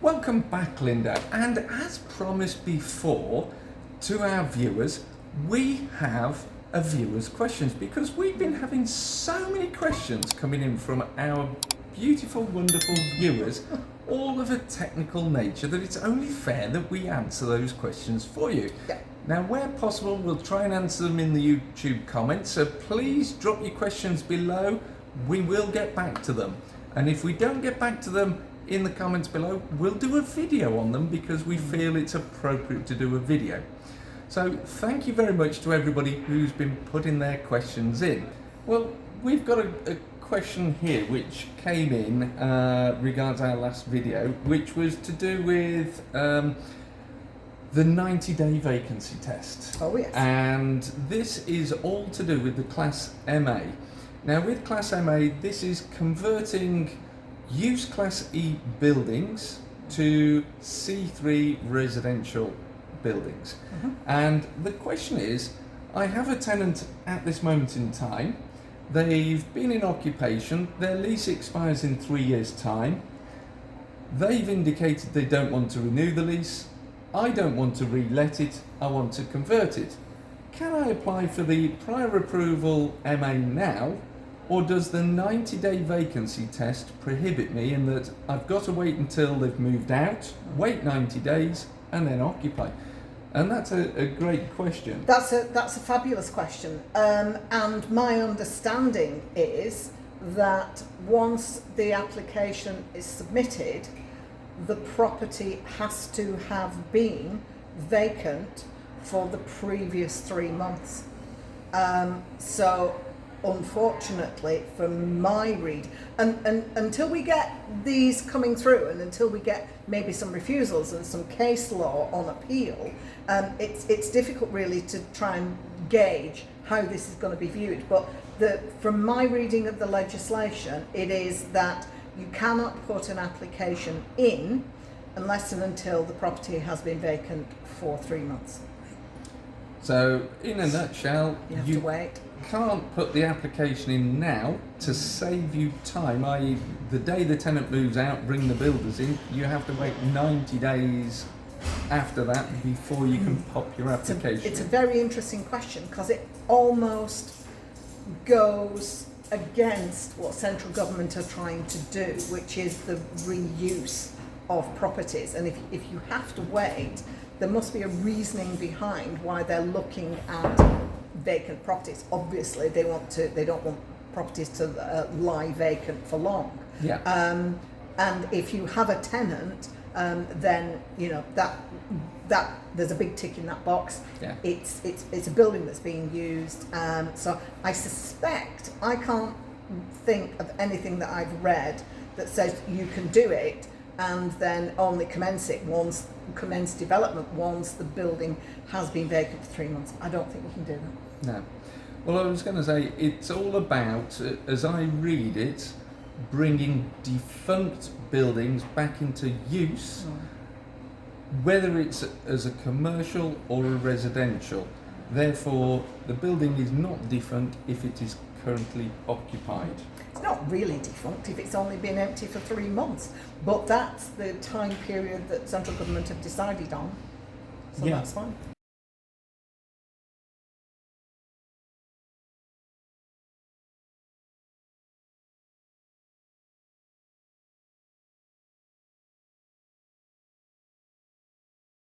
Welcome back, Linda. And as promised before to our viewers, we have a viewer's questions because we've been having so many questions coming in from our beautiful, wonderful viewers, all of a technical nature, that it's only fair that we answer those questions for you. Yeah. Now, where possible, we'll try and answer them in the YouTube comments, so please drop your questions below. We will get back to them. And if we don't get back to them in the comments below, we'll do a video on them because we feel it's appropriate to do a video. So thank you very much to everybody who's been putting their questions in. Well, we've got a question here which came in regards our last video, which was to do with the 90-day vacancy test. Oh, yes. And this is all to do with the Class MA. Now, with Class MA, this is converting Use Class E buildings to C3 residential buildings. And the question is, I have a tenant at this moment in time. They've been in occupation, their lease expires in 3 years' time. They've indicated they don't want to renew the lease. I don't want to re-let it, I want to convert it. Can I apply for the prior approval MA now, or does the 90-day vacancy test prohibit me in that I've got to wait until they've moved out, wait 90 days, and then occupy? And that's a great question. That's a fabulous question. And my understanding is that once the application is submitted, the property has to have been vacant for the previous 3 months. So unfortunately, from my read, and until we get these coming through, and until we get maybe some refusals and some case law on appeal, it's difficult really to try and gauge how this is going to be viewed. But from my reading of the legislation, it is that you cannot put an application in unless and until the property has been vacant for 3 months. So, in a nutshell, You have to wait. Can't put the application in now to save you time, i.e. the day the tenant moves out, bring the builders in. You have to wait 90 days after that before you can pop your application. It's a very interesting question because it almost goes against what central government are trying to do, which is the reuse of properties. And if you have to wait, there must be a reasoning behind why they're looking at vacant properties. Obviously, they don't want properties to lie vacant for long. Yeah. And if you have a tenant, then you know that there's a big tick in that box. Yeah. It's a building that's being used. So I suspect, I can't think of anything that I've read that says you can do it and then only commence development once the building has been vacant for 3 months. I don't think you can do that. No. Well, I was going to say, it's all about, as I read it, bringing defunct buildings back into use, whether it's as a commercial or a residential. Therefore, the building is not defunct if it is currently occupied. It's not really defunct if it's only been empty for 3 months, but that's the time period that central government have decided on, so Yeah. that's fine.